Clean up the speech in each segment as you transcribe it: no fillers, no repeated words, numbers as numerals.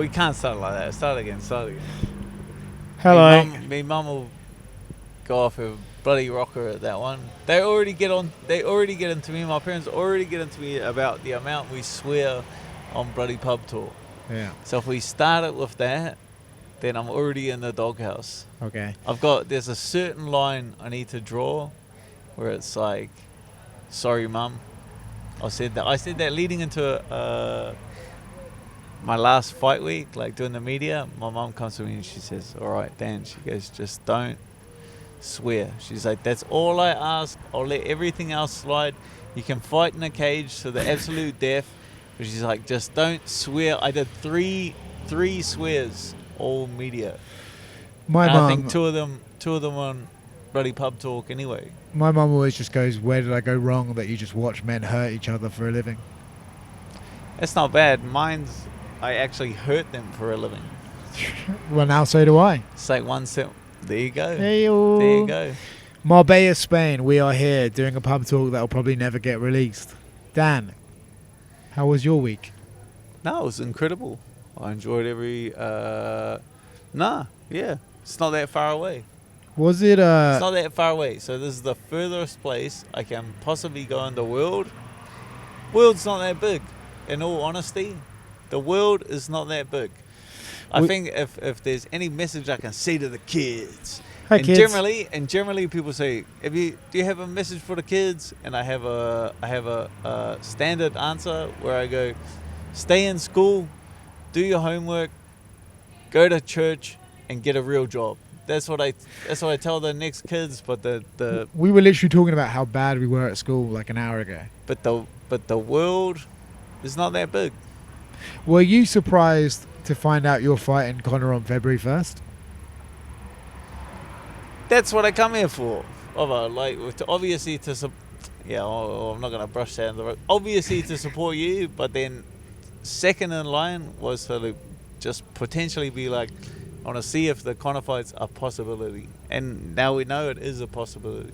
we can't start like that. Start again. Hello. Me mum will go off a bloody rocker at that one. They already get into me. My parents already get into me about the amount we swear on bloody pub talk. Yeah. So if we start it with that, then I'm already in the doghouse. Okay. There's a certain line I need to draw where it's like, sorry mum. I said that leading into my last fight week, like doing the media. My mum comes to me and she says, all right, Dan, she goes, just don't swear. She's like, that's all I ask. I'll let everything else slide. You can fight in a cage to the absolute death. But she's like, just don't swear. I did three swears all media. My mum, I think two of them on bloody pub talk anyway. My mum always just goes, where did I go wrong that you just watch men hurt each other for a living? That's not bad. I actually hurt them for a living. Well, now so do I. It's like one step. There you go. Hey-o. There you go. Marbella, Spain. We are here doing a pub talk that will probably never get released. Dan, how was your week? No, it was incredible. I enjoyed every... It's not that far away. Was it... It's not that far away. So this is the furthest place I can possibly go in the world. World's not that big. In all honesty, the world is not that big. I think if there's any message I can say to the kids... Hi, and kids. generally people say, do you have a message for the kids? And I have a standard answer where I go, stay in school, do your homework, go to church, and get a real job. That's what I tell the next kids. But we were literally talking about how bad we were at school like an hour ago. But the world is not that big. Were you surprised to find out you're fighting Conor on February 1st? That's what I come here for. I'm not going to brush that under the rug. Obviously to support you, but then second in line was to just potentially be like, I want to see if the Conor fight's a possibility. And now we know it is a possibility.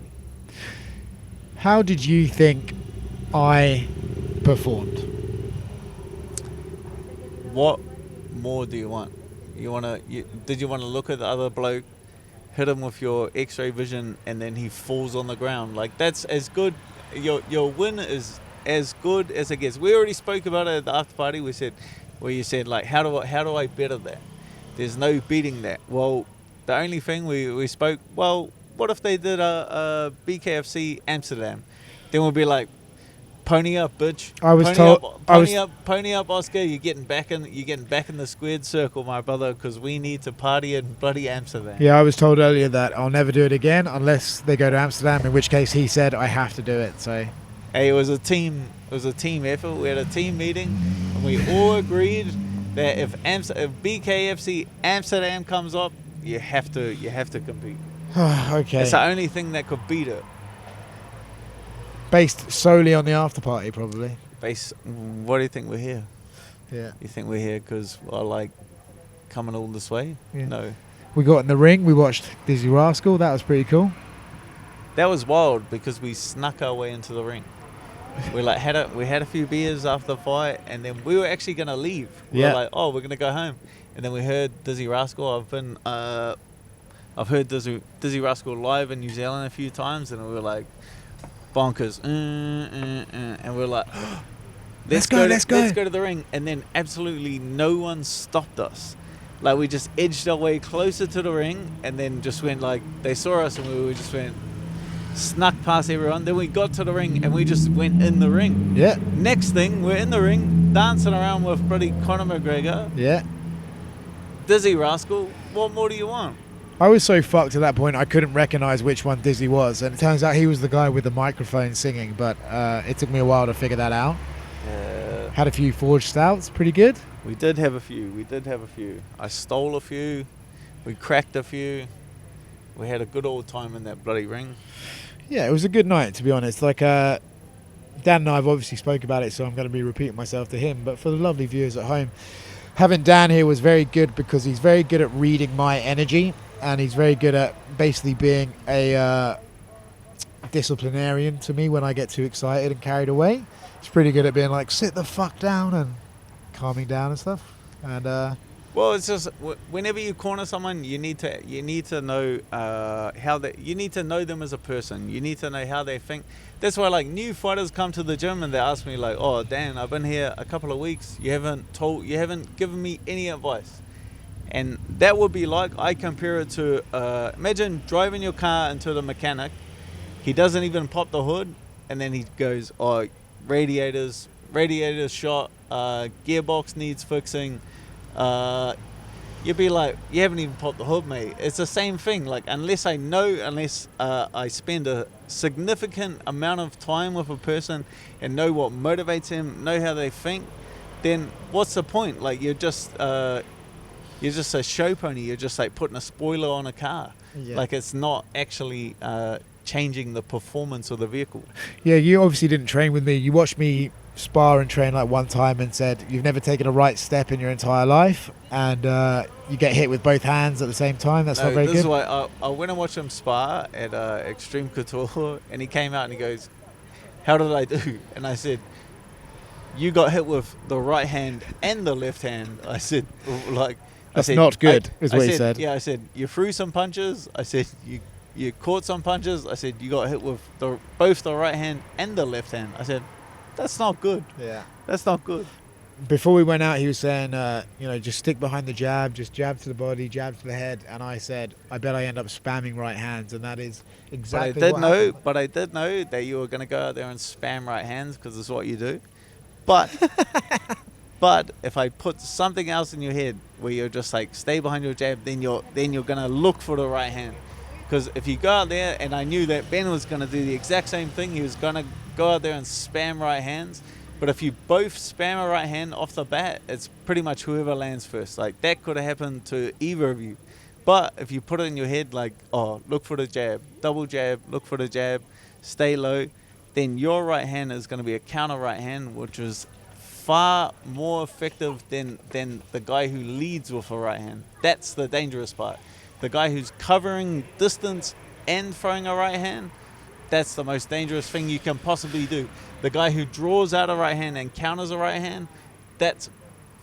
How did you think I performed? What more do you want? Did you want to look at the other bloke, hit him with your X-ray vision, and then he falls on the ground? Like, that's as good. Your win is as good as it gets. We already spoke about it at the after party. You said like, how do I better that? There's no beating that. Well, the only thing we spoke. Well, what if they did a BKFC Amsterdam? Then we'll be like, pony up, bitch. Pony up, Oscar. You're getting back in the squared circle, my brother, because we need to party in bloody Amsterdam. Yeah, I was told earlier that I'll never do it again unless they go to Amsterdam. In which case, he said I have to do it. So, hey, it was a team effort. We had a team meeting, and we all agreed that if BKFC Amsterdam comes up, you have to compete. Okay. It's the only thing that could beat it. Based solely on the after party, probably. What do you think we're here? Yeah. You think we're here because I like coming all this way? Yeah. No. We got in the ring. We watched Dizzy Rascal. That was pretty cool. That was wild because we snuck our way into the ring. We had a few beers after the fight, and then we were actually gonna leave. We were like, oh, we're gonna go home, and then we heard Dizzy Rascal. I've heard Dizzy Rascal live in New Zealand a few times, and we were like, bonkers, and we're like, let's go to the ring. And then absolutely no one stopped us. Like, we just edged our way closer to the ring, and then just went like, they saw us, and we just went, snuck past everyone. Then we got to the ring, and we just went in the ring. Yeah. Next thing, we're in the ring, dancing around with bloody Conor McGregor. Yeah. Dizzy Rascal. What more do you want? I was so fucked at that point I couldn't recognise which one Dizzy was, and it turns out he was the guy with the microphone singing, but it took me a while to figure that out. Had a few forged stouts, pretty good. We did have a few. I stole a few. We cracked a few. We had a good old time in that bloody ring. Yeah, it was a good night, to be honest. Like, Dan and I have obviously spoke about it, so I'm going to be repeating myself to him, but for the lovely viewers at home, having Dan here was very good because he's very good at reading my energy, and he's very good at basically being a disciplinarian to me when I get too excited and carried away. He's pretty good at being like, sit the fuck down and calming down and stuff. And Well, it's just whenever you corner someone, you need to know you need to know them as a person. You need to know how they think. That's why like new fighters come to the gym and they ask me like, "Oh, Dan, I've been here a couple of weeks. You haven't given me any advice." And that would be like, I compare it to imagine driving your car into the mechanic. He doesn't even pop the hood, and then he goes, "Oh, radiators shot, gearbox needs fixing." You'd be like, you haven't even popped the hood, mate. It's the same thing. Like, unless I spend a significant amount of time with a person and know what motivates him, know how they think, then what's the point? Like, you're just a show pony. You're just like putting a spoiler on a car. Yeah. Like, it's not actually changing the performance of the vehicle. Yeah, you obviously didn't train with me. You watched me spar and train like one time and said you've never taken a right step in your entire life, and you get hit with both hands at the same time. That's not very good. This is why I went and watched him spar at Extreme Couture, and he came out and he goes, "How did I do?" And I said, "You got hit with the right hand and the left hand." I said, like, that's not good, is what he said. Yeah, I said, "You threw some punches." I said, you caught some punches. I said, "You got hit with both the right hand and the left hand." I said, "That's not good." Yeah. That's not good. Before we went out, he was saying, just stick behind the jab, just jab to the body, jab to the head. And I said, I bet I end up spamming right hands. And that is exactly what happened. But I did know that you were going to go out there and spam right hands because it's what you do. But but if I put something else in your head where you're just like, stay behind your jab, then you're going to look for the right hand. Because if you go out there, and I knew that Ben was going to do the exact same thing, he was going to go out there and spam right hands. But if you both spam a right hand off the bat, it's pretty much whoever lands first. Like, that could have happened to either of you. But if you put it in your head like, oh, look for the jab, double jab, look for the jab, stay low, then your right hand is going to be a counter right hand, which is far more effective than the guy who leads with a right hand. That's the dangerous part. The guy who's covering distance and throwing a right hand, that's the most dangerous thing you can possibly do. The guy who draws out a right hand and counters a right hand, that's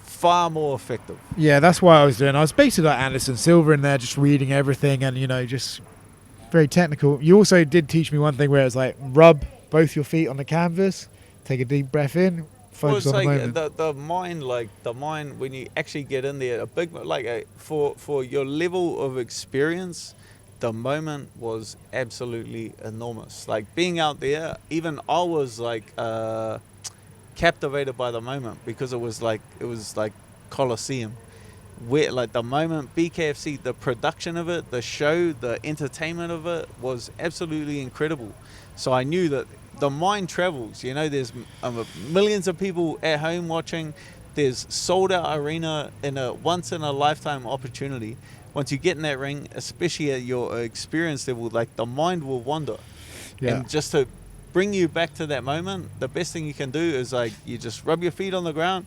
far more effective. Yeah, that's what I was doing. I was basically like Anderson Silva in there, just reading everything and, just very technical. You also did teach me one thing where it's like, rub both your feet on the canvas, take a deep breath in, focus on the moment. The mind, when you actually get in there, for your level of experience, the moment was absolutely enormous. Like, being out there, even I was like captivated by the moment, because it was like Colosseum. Where, like, the moment, BKFC, the production of it, the show, the entertainment of it was absolutely incredible. So I knew that the mind travels. There's millions of people at home watching. There's sold out arena in a once in a lifetime opportunity. Once you get in that ring, especially at your experience level, like, the mind will wander. Yeah. And just to bring you back to that moment, the best thing you can do is, like, you just rub your feet on the ground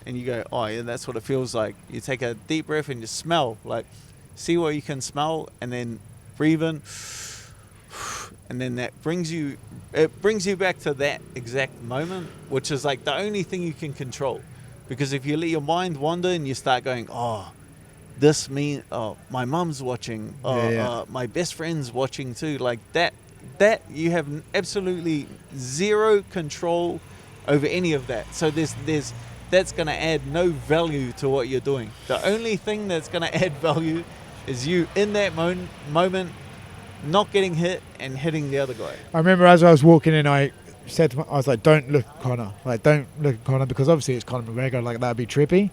and you go, oh yeah, that's what it feels like. You take a deep breath and you smell, like, see what you can smell, and then breathe in, and then that brings you back to that exact moment, which is like the only thing you can control. Because if you let your mind wander and you start going, oh, this means, oh, my mum's watching, my best friend's watching too, like that you have absolutely zero control over any of that. So that's going to add no value to what you're doing. The only thing that's going to add value is you in that moment not getting hit and hitting the other guy. I remember as I was walking in, I was like, don't look at Conor. Like, don't look at Conor, because obviously it's Conor McGregor. Like, that'd be trippy.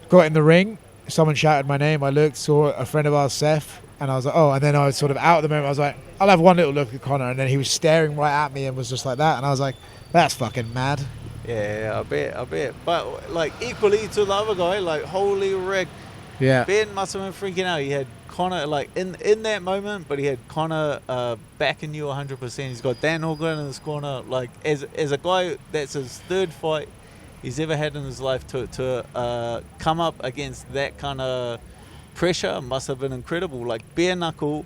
Got in the ring. Someone shouted my name. I looked, saw a friend of ours, Seth, and I was like, oh. And then I was sort of out at the moment. I was like, I'll have one little look at Conor. And then he was staring right at me and was just like that. And I was like, that's fucking mad. Yeah, I bet. But, like, equally to the other guy, like, holy wreck. Yeah. Ben must have been freaking out. He had Conor, like, in that moment, but he had Conor backing you 100%. He's got Dan Hooker in his corner. Like, as a guy that's his third fight he's ever had in his life, to come up against that kind of pressure must have been incredible. Like, bare knuckle,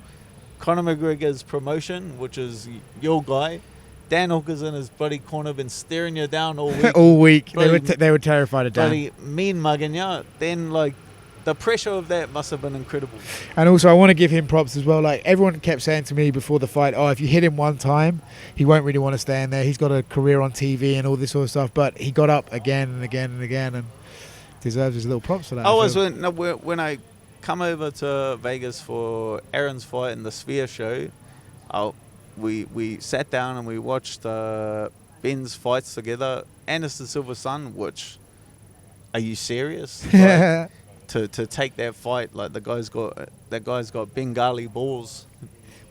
Conor McGregor's promotion, which is your guy. Dan Hooker's in his bloody corner, been staring you down all week. All week. Bloody, they were terrified of Dan. Bloody mean mugging you. Then, like, the pressure of that must have been incredible. And also, I want to give him props as well. Like, everyone kept saying to me before the fight, oh, if you hit him one time, he won't really want to stay in there. He's got a career on TV and all this sort of stuff. But he got up again and again and again, and deserves his little props for that. When I come over to Vegas for Aaron's fight and the Sphere show, we sat down and we watched Ben's fights together. Anderson Silva's son, which, are you serious? Like, to take that fight, like that guy's got Bengali balls.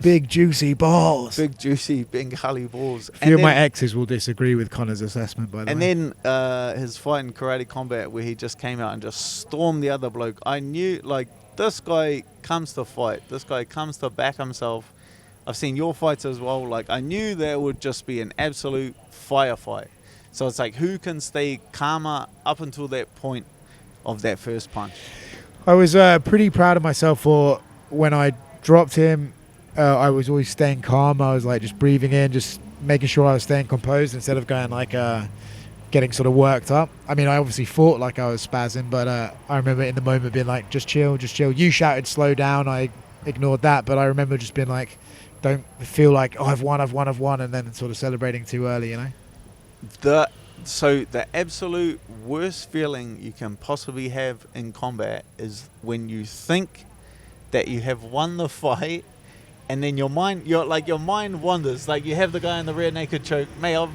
Big juicy balls. Big juicy Bengali balls. A few of my exes will disagree with Conor's assessment, by the way. And then his fight in Karate Combat, where he just came out and just stormed the other bloke. I knew, like, this guy comes to fight. This guy comes to back himself. I've seen your fights as well. Like, I knew there would just be an absolute firefight. So it's like, who can stay calmer up until that point of that first punch? I was pretty proud of myself for when I dropped him. I was always staying calm. I was like just breathing in, just making sure I was staying composed instead of going like getting sort of worked up. I mean, I obviously fought like I was spazzing, but I remember in the moment being like, just chill, just chill. You shouted slow down. I ignored that, but I remember just being like, don't feel like, oh, I've won, and then sort of celebrating too early, you know? So the absolute worst feeling you can possibly have in combat is when you think that you have won the fight, and then your mind wanders. Like, you have the guy in the rear naked choke. Mate,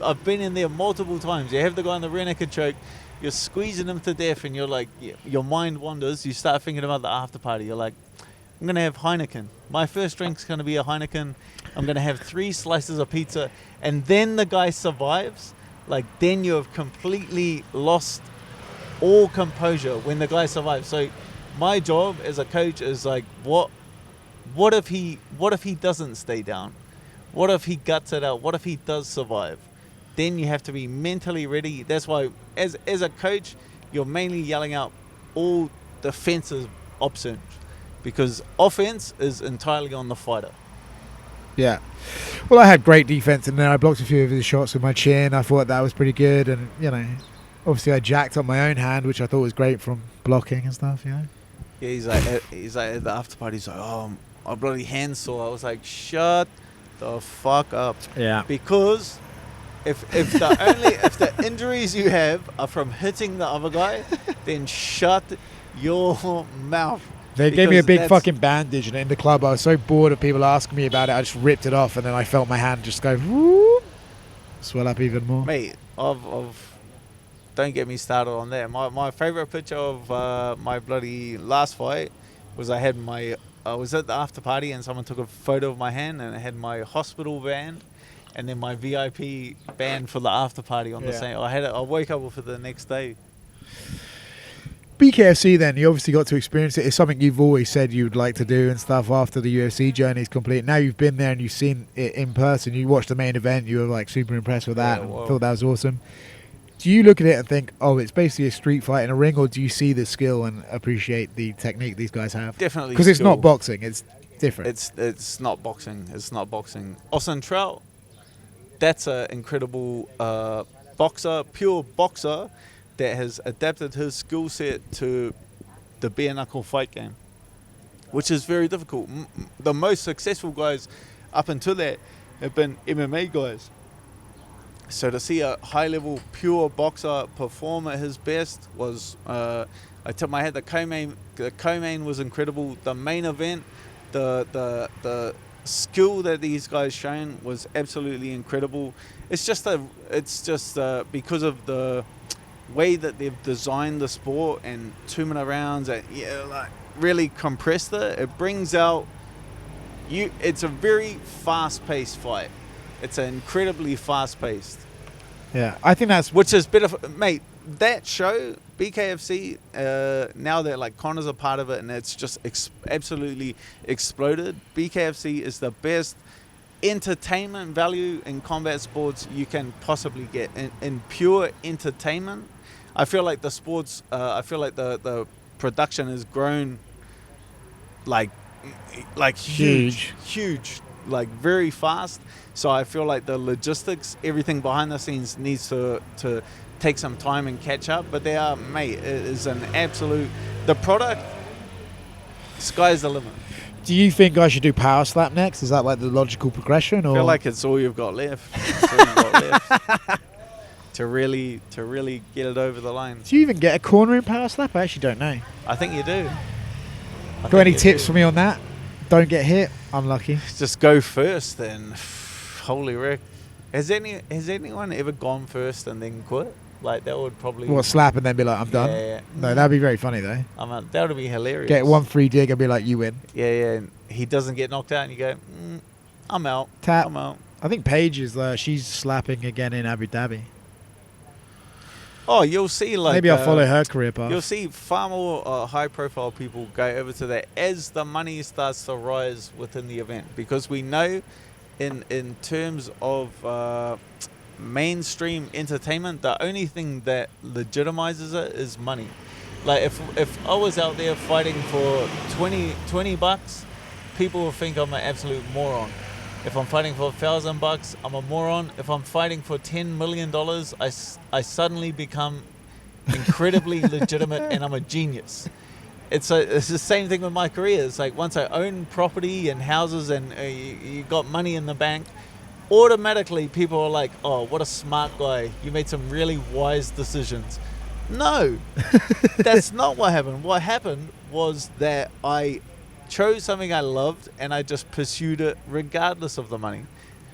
I've been in there multiple times. You have the guy in the rear naked choke. You're squeezing him to death, and you're like, your mind wanders. You start thinking about the after party. You're like, I'm going to have Heineken. My first drink's going to be a Heineken. I'm going to have 3 slices of pizza. And then the guy survives. Like, then you have completely lost all composure when the guy survives. So my job as a coach is like, what if he doesn't stay down? What if he guts it out? What if he does survive? Then you have to be mentally ready. That's why as a coach, you're mainly yelling out all defensive options, because offense is entirely on the fighter. Yeah. Well, I had great defense, and then I blocked a few of his shots with my chin. I thought that was pretty good, and, you know, obviously I jacked up my own hand, which I thought was great from blocking and stuff, you know. Yeah, he's like at the after party, he's like, oh, my bloody hand's sore. I was like, shut the fuck up. Yeah. Because if the injuries you have are from hitting the other guy, then shut your mouth. They gave me a big fucking bandage, and in the club I was so bored of people asking me about it, I just ripped it off, and then I felt my hand just go whoop, swell up even more. Mate, don't get me started on that. My favourite picture of my bloody last fight was I was at the after party, and someone took a photo of my hand, and it had my hospital band and then my VIP band for the after party on the same. I woke up with it the next day. BKFC, then, you obviously got to experience it. It's something you've always said you would like to do and stuff after the UFC journey is complete. Now you've been there and you've seen it in person. You watched the main event. You were like super impressed with that and thought that was awesome. Do you look at it and think, oh, it's basically a street fight in a ring, or do you see the skill and appreciate the technique these guys have? Definitely. Because it's not boxing. It's different. It's not boxing. It's not boxing. Austin Trout, that's an incredible boxer, pure boxer, that has adapted his skill set to the bare knuckle fight game, which is very difficult. The most successful guys up until that have been MMA guys. So to see a high level pure boxer perform at his best was, I tip my hat, the co-main was incredible. The main event, the skill that these guys shown was absolutely incredible. It's just because of the way that they've designed the sport and 2-minute rounds, and like really compressed it. It brings out it's a very fast-paced fight. It's incredibly fast-paced. Yeah, I think that's which is better for, mate. That show BKFC, now that like Conor's a part of it and it's just absolutely exploded. BKFC is the best entertainment value in combat sports you can possibly get. In pure entertainment, I feel like the sports, the production has grown like huge, like very fast. So I feel like the logistics, everything behind the scenes needs to take some time and catch up. But it is an absolute The product, sky's the limit. Do you think I should do Power Slap next? Is that like the logical progression? Or? I feel like it's all you've got left. It's all you've got left. To really get it over the line. Do you even get a corner in Power Slap? I actually don't know. I think you do. Got any tips for me on that? Don't get hit. Unlucky. Just go first then. Holy Rick. Has anyone ever gone first and then quit? Like, that would probably... What, slap and then be like, I'm done? Yeah. No, that'd be very funny, though. That would be hilarious. Get one free dig and be like, you win. Yeah. And he doesn't get knocked out and you go, I'm out. Tap. I'm out. I think Paige is she's slapping again in Abu Dhabi. Oh, you'll see, like... Maybe I'll follow her career path. You'll see far more high-profile people go over to that as the money starts to rise within the event. Because we know in terms of mainstream entertainment, the only thing that legitimizes it is money. Like, if I was out there fighting for 20 bucks, people will think I'm an absolute moron. If I'm fighting for $1,000, I'm a moron. If I'm fighting for $10 million, I suddenly become incredibly legitimate and I'm a genius. It's the same thing with my career. It's like once I own property and houses and you got money in the bank, automatically people are like, oh, what a smart guy. You made some really wise decisions. No, that's not what happened. What happened was that I chose something I loved and I just pursued it regardless of the money.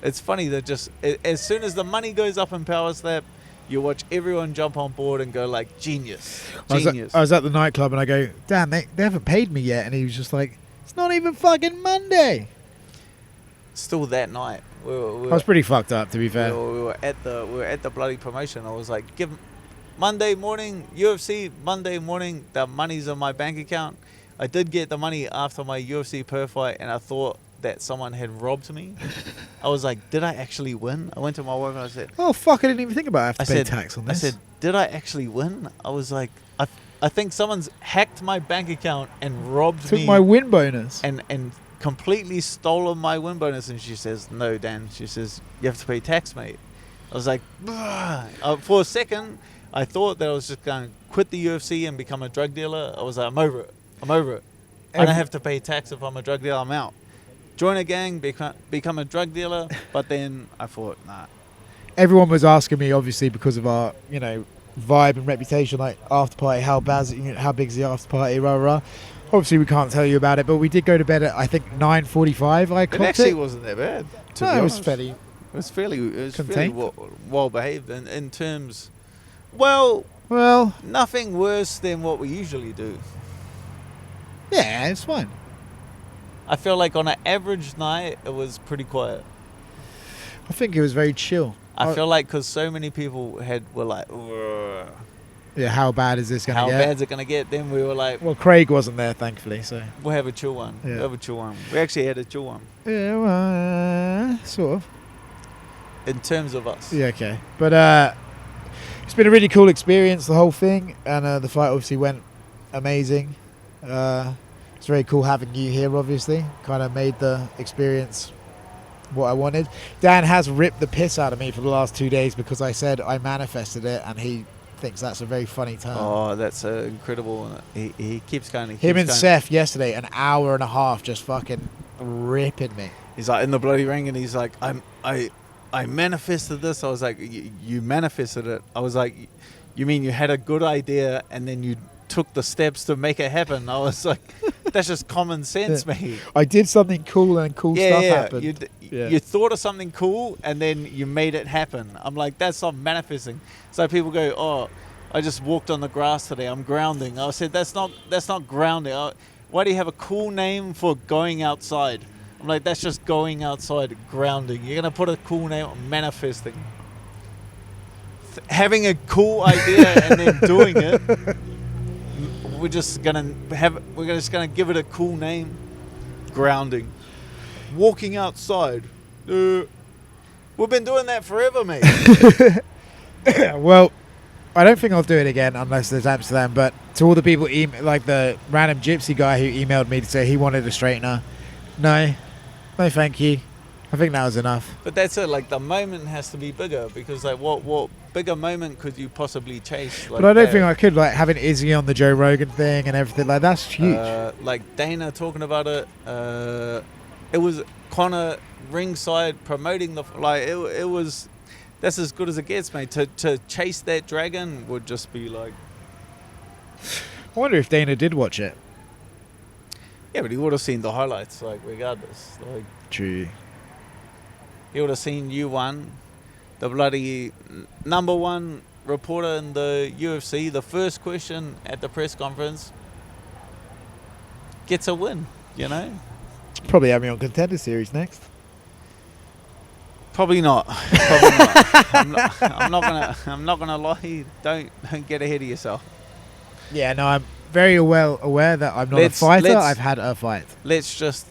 It's funny that just as soon as the money goes up in Power Slap, you watch everyone jump on board and go like, genius. I was at the nightclub and I go, damn, they haven't paid me yet. And he was just like, it's not even fucking Monday. Still that night. I was pretty fucked up, to be fair. We were at the bloody promotion. I was like, give Monday morning, UFC, Monday morning, the money's in my bank account. I did get the money after my UFC per fight, and I thought that someone had robbed me. I was like, did I actually win? I went to my wife and I said, oh, fuck, I didn't even think about it. I have to pay tax on this. I said, did I actually win? I was like, I think someone's hacked my bank account and robbed me. Took my win bonus. And completely stolen my win bonus. And she says, no, Dan. She says, you have to pay tax, mate. I was like, for a second, I thought that I was just going to quit the UFC and become a drug dealer. I was like, I'm over it. I don't have to pay tax if I'm a drug dealer. I'm out. Join a gang, become a drug dealer. But then I thought, nah. Everyone was asking me, obviously, because of our, vibe and reputation, like Afterparty, how big's the Afterparty, rah, rah. Obviously, we can't tell you about it, but we did go to bed at, I think, 9:45. It actually wasn't that bad. No, it was fairly... It was fairly well behaved in terms... Well, nothing worse than what we usually do. Yeah, it's fine. I feel like on an average night, it was pretty quiet. I think it was very chill. I feel like because so many people were like, ugh. Yeah, how bad is this going to get? How bad is it going to get? Then we were like... Well, Craig wasn't there, thankfully, so... We'll have a chill one. Yeah. We actually had a chill one. Yeah, well, sort of. In terms of us. Yeah, okay. But it's been a really cool experience, the whole thing. And the fight obviously went amazing. It's very cool having you here, obviously. Kind of made the experience what I wanted. Dan has ripped the piss out of me for the last 2 days because I said I manifested it, and he thinks that's a very funny term. Oh, that's incredible. He keeps going. Him and Seth yesterday, an hour and a half just fucking ripping me. He's like in the bloody ring, and he's like, I manifested this. I was like, you manifested it. I was like, you mean you had a good idea and then you took the steps to make it happen? I was like, that's just common sense, mate. I did something cool and stuff happened. You thought of something cool and then you made it happen. I'm like, that's not manifesting. So people go, oh, I just walked on the grass today. I'm grounding. I said, that's not grounding. Why do you have a cool name for going outside? I'm like, that's just going outside, grounding. You're going to put a cool name on manifesting. Having a cool idea and then doing it, we're just gonna give it a cool name. Grounding. Walking outside. We've been doing that forever, mate. Well, I don't think I'll do it again unless there's Amsterdam. But to all the people, like the random gypsy guy who emailed me to say he wanted a straightener, no, thank you. I think that was enough. But that's it. Like the moment has to be bigger because like what bigger moment could you possibly chase? Like but I don't think I could like having Izzy on the Joe Rogan thing and everything like that's huge. Like Dana talking about it. It was Conor ringside promoting the like it was. That's as good as it gets, mate. To chase that dragon would just be like. I wonder if Dana did watch it. Yeah, but he would have seen the highlights, like regardless. Like True. he would have seen you won, the bloody number one reporter in the UFC. The first question at the press conference gets a win. You know. Probably have me on Contender Series next. Probably not. Probably not. I'm not gonna lie. Don't get ahead of yourself. Yeah, no, I'm very well aware that I'm not a fighter. I've had a fight. Let's just.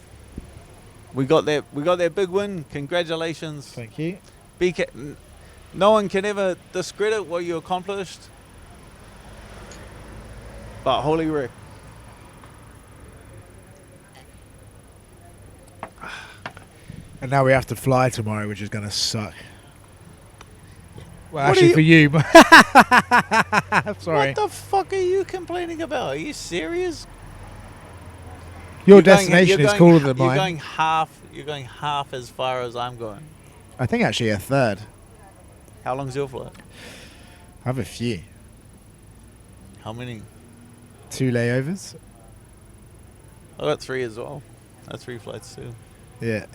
We got that big win. Congratulations. Thank you. No one can ever discredit what you accomplished. But holy Rick. And now we have to fly tomorrow, which is going to suck. Well, actually, for you. Sorry. What the fuck are you complaining about? Are you serious? Your destination is cooler than mine. You're going half as far as I'm going. I think actually a third. How long's your flight? I have a few. How many? 2 layovers. I got 3 as well. I have 3 flights too. Yeah.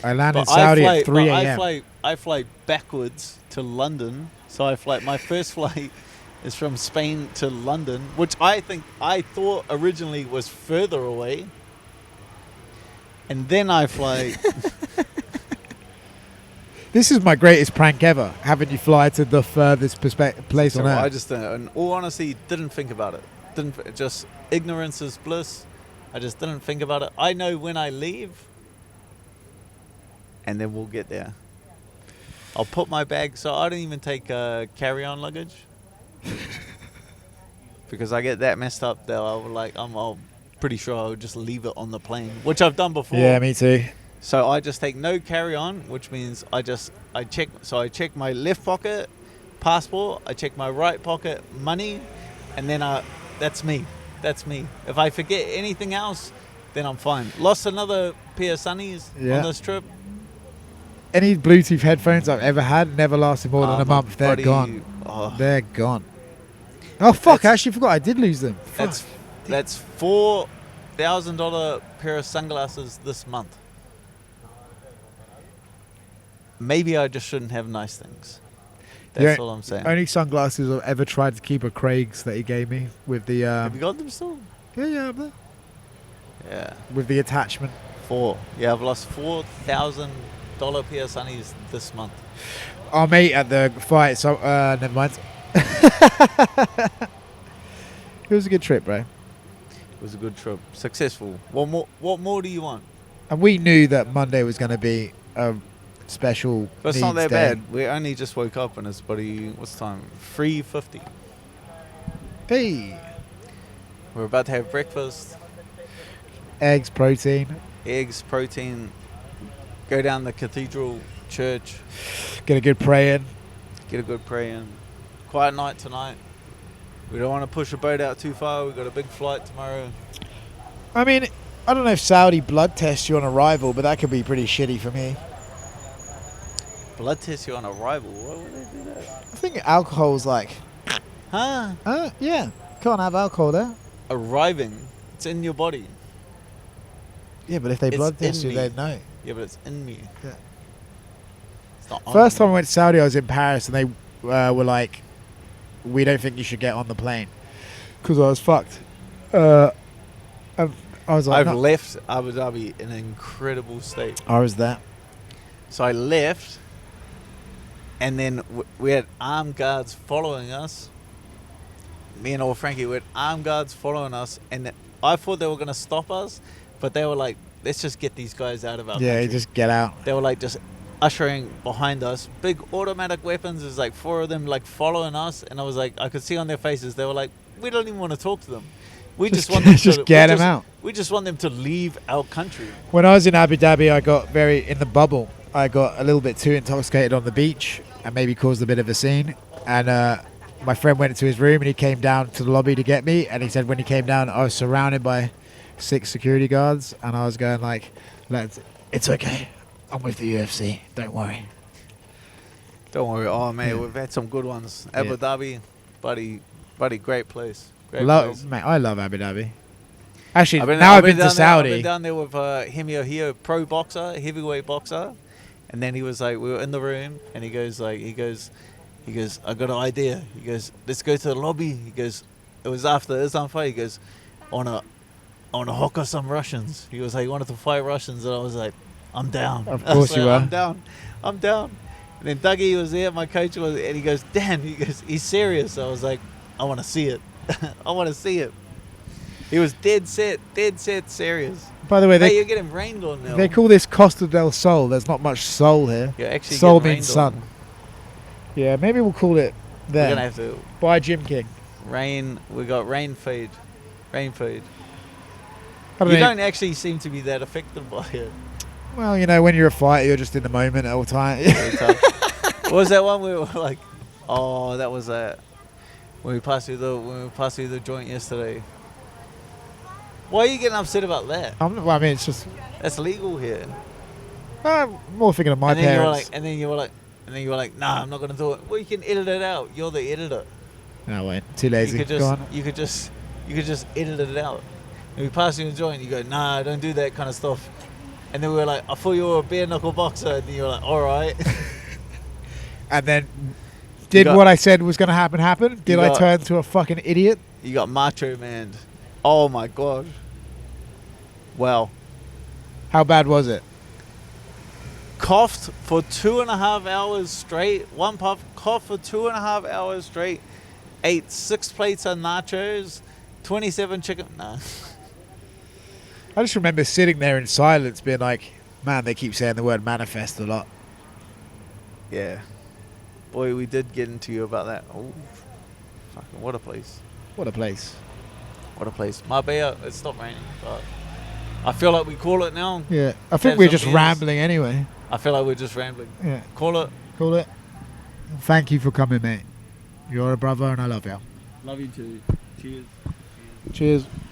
I land in Saudi at 3 a.m. I fly backwards to London. So my first flight is from Spain to London, which I thought originally was further away. And then I fly. This is my greatest prank ever, having you fly to the furthest place on Earth. I just, in all honesty, didn't think about it. Just ignorance is bliss. I just didn't think about it. I know when I leave. And then we'll get there. I'll put my bag, so I don't even take carry-on luggage because I get that messed up that I'm pretty sure I'll just leave it on the plane, which I've done before. Yeah, me too. So I just take no carry-on, which means I check my left pocket, passport, I check my right pocket, money, and then that's me. If I forget anything else, then I'm fine. Lost another pair of sunnies on this trip. Any Bluetooth headphones I've ever had never lasted more than a month. They're gone. Oh. They're gone. Oh, fuck. I actually forgot I did lose them. That's $4,000 pair of sunglasses this month. Maybe I just shouldn't have nice things. That's all I'm saying. Only sunglasses I've ever tried to keep are Craig's that he gave me with the... Have you got them still? Yeah, up there. Yeah. With the attachment. Yeah, I've lost $4,000 pair of sunnies this month. Our mate at the fight, so never mind. It was a good trip, bro. It was a good trip. Successful. What more do you want? And we knew that Monday was going to be a special. But it's not that bad. We only just woke up and it's what's the time? 3:50. Hey. We're about to have breakfast. Eggs, protein. Go down the cathedral church. Get a good pray in. Quiet night tonight. We don't want to push a boat out too far. We've got a big flight tomorrow. I mean, I don't know if Saudi blood tests you on arrival, but that could be pretty shitty for me. Blood test you on arrival? Why would they do that? I think alcohol's like... Huh? Yeah. Can't have alcohol there. Arriving. It's in your body. Yeah, but if they blood test you, they'd know. Yeah, but it's in me. Yeah. It's not First time I went to Saudi, I was in Paris, and they were like, "We don't think you should get on the plane," because I was fucked. And I was like, I've left Abu Dhabi in an incredible state. I was there. So I left, and then we had armed guards following us. Me and old Frankie, we had armed guards following us, and I thought they were going to stop us, but they were like, let's just get these guys out of our country. Just get out. They were like just ushering behind us. Big automatic weapons. There's like 4 of them like following us. And I was like, I could see on their faces, they were like, we don't even want to talk to them. We just want them just to get them out. We just want them to leave our country. When I was in Abu Dhabi, I got in the bubble. I got a little bit too intoxicated on the beach and maybe caused a bit of a scene. And my friend went into his room and he came down to the lobby to get me. And he said when he came down, I was surrounded by 6 security guards. And I was going like, lads, it's okay. I'm with the UFC. Don't worry. Don't worry. Oh, man, we've had some good ones. Abu Dhabi, buddy, great place. Great place. Mate, I love Abu Dhabi. Actually, I've been to Saudi. I've been down there with Himio Hio, pro boxer, heavyweight boxer. And then he was like, we were in the room, and he goes, I got an idea. He goes, let's go to the lobby. He goes, it was after the Islam fight. He goes, I want to hocker some Russians. He was like, he wanted to fight Russians, and I was like, I'm down. Of course you are. I'm down. And then Dougie was there, my coach was, and he goes, Dan, he's serious. I was like, I want to see it. I want to see it. He was dead set serious. By the way, you're getting rained on now. They call this Costa del Sol. There's not much soul here. You're actually Sol getting means rained sun. on. Yeah, maybe we'll call it there. We're going to have to... By Jim King. Rain. We got rain feed. Rain feed. You don't actually seem to be that affected by it. Well, you know, when you're a fighter, you're just in the moment all the time. What was that one we were like, oh, that was when we passed through the joint yesterday. Why are you getting upset about that? I mean, it's just... That's legal here. I'm more thinking of my parents. And then you were like, nah, I'm not going to do it. Well, you can edit it out. You're the editor. No, wait. Too lazy. You could just edit it out. And we passed you the joint, you go, nah, don't do that kind of stuff. And then we were like, I thought you were a bare knuckle boxer. And you were like, all right. And then what I said was going to happen? Did I turn to a fucking idiot? You got macho man. Oh, my God. Well. How bad was it? Coughed for 2.5 hours straight. One puff. Coughed for 2.5 hours straight. Ate 6 plates of nachos. 27 chicken. Nah. I just remember sitting there in silence being like, man, they keep saying the word manifest a lot. Yeah. Boy, we did get into you about that. Oh, fucking what a place. What a place. What a place. Marbella, it's stopped raining, but I feel like we call it now. Yeah. I think we're just rambling anyway. I feel like we're just rambling. Yeah. Call it. Thank you for coming, mate. You're a brother and I love you. Love you too. Cheers. Cheers.